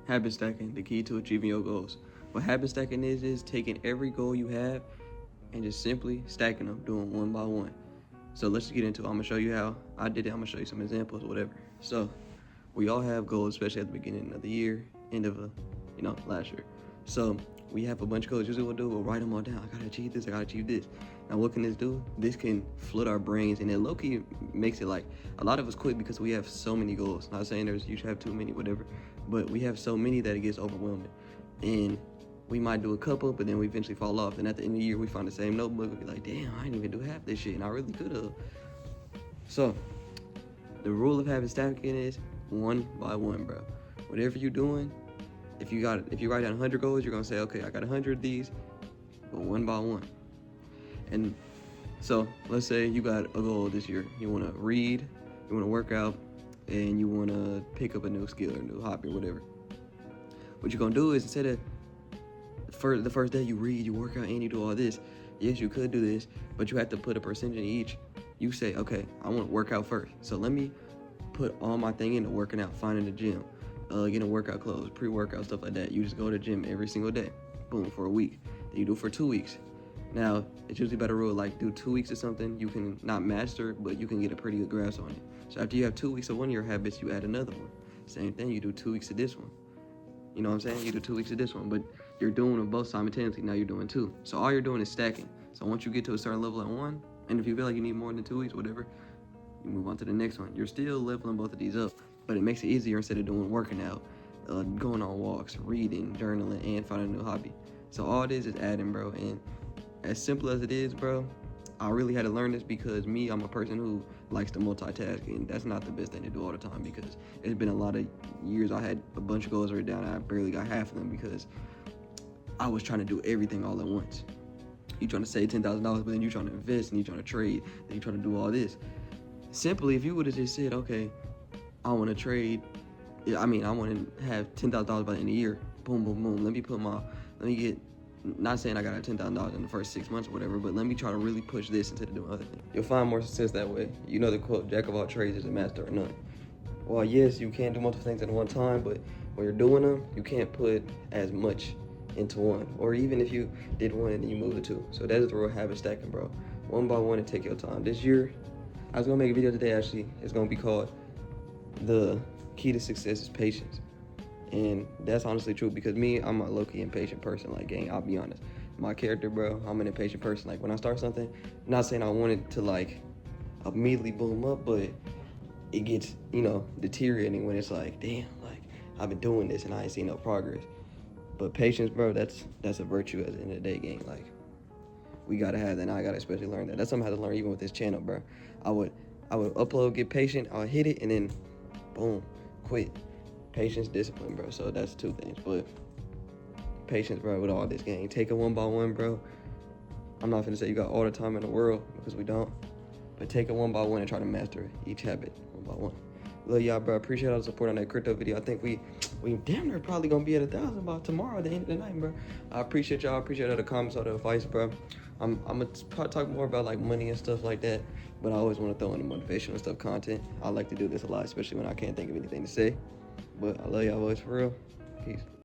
Habit stacking, the key to achieving your goals. What habit stacking is taking every goal you have and just simply stacking them, doing one by one. So let's get into it. I'm gonna show you how I did it. I'm gonna show you some examples, whatever. So we all have goals, especially at the beginning of the year, end of last year. So we have a bunch of goals. Usually we'll write them all down. I gotta achieve this, I gotta achieve this. Now what can this do? This can flood our brains, and it low-key makes it like a lot of us quit because we have so many goals. Not saying you should have too many, whatever, but we have so many that it gets overwhelming. And we might do a couple, but then we eventually fall off. And at the end of the year, we find the same notebook and be like, damn, I didn't even do half this shit, and I really could have. So the rule of habit stacking is one by one, bro. Whatever you're doing, if you write down 100 goals, you're gonna say, okay, I got 100 of these, but one by one. And so let's say you got a goal this year. You wanna read, you wanna work out, and you wanna pick up a new skill or a new hobby or whatever. What you're gonna do is, instead of the first day you read, you work out, and you do all this, yes, you could do this, but you have to put a percentage in each. You say, okay, I want to work out first, so let me put all my thing into working out, finding the gym, getting workout clothes, pre-workout, stuff like that. You just go to the gym every single day, boom, for a week. Then you do it for 2 weeks. Now, it's usually better rule, like do 2 weeks of something you can not master, but you can get a pretty good grasp on it. So after you have 2 weeks of one of your habits, you add another one. Same thing, you do 2 weeks of this one. You know what I'm saying? You do 2 weeks of this one, but you're doing them both simultaneously. Now you're doing two. So all you're doing is stacking. So once you get to a certain level at one, and if you feel like you need more than 2 weeks, whatever, you move on to the next one. You're still leveling both of these up, but it makes it easier instead of doing working out, going on walks, reading, journaling, and finding a new hobby. So all this is adding, bro. And as simple as it is, bro, I really had to learn this because I'm a person who likes to multitask, and that's not the best thing to do all the time, because it's been a lot of years I had a bunch of goals written down and I barely got half of them because I was trying to do everything all at once. You trying to save $10,000, but then you trying to invest, and you trying to trade, then you trying to do all this. Simply, if you would have just said, okay, I want to trade, I want to have $10,000 by the end of the year, boom, boom, boom, let me get, not saying I got $10,000 in the first 6 months or whatever, but let me try to really push this instead of doing other things. You'll find more success that way. You know the quote, jack of all trades is a master of none. Well, yes, you can do multiple things at one time, but when you're doing them, you can't put as much into one. Or even if you did one and then you move to two. So that is the real habit stacking, bro. One by one and take your time. This year, I was gonna make a video today actually. It's gonna be called The Key to Success is Patience. And that's honestly true because I'm a low-key impatient person, like, gang, I'll be honest. My character, bro, I'm an impatient person. Like, when I start something, I'm not saying I want it to, like, immediately boom up, but it gets, deteriorating when it's like, damn, like, I've been doing this and I ain't seen no progress. But patience, bro, that's a virtue at the end of the day, gang. Like, we gotta have that, and I gotta especially learn that. That's something I had to learn even with this channel, bro. I would upload, get patient, I would hit it, and then, boom, quit. Patience, discipline, bro. So that's two things. But patience, bro, with all this, gang. Take it one by one, bro. I'm not gonna say you got all the time in the world, because we don't. But take it one by one and try to master each habit one by one. Love y'all, bro. Appreciate all the support on that crypto video. I think we damn near probably gonna be at 1,000 by tomorrow at the end of the night, bro. I appreciate y'all. I appreciate all the comments, all the advice, bro. I'm gonna probably talk more about like money and stuff like that, but I always want to throw in the motivational stuff content. I like to do this a lot, especially when I can't think of anything to say. But I love y'all boys for real. Peace.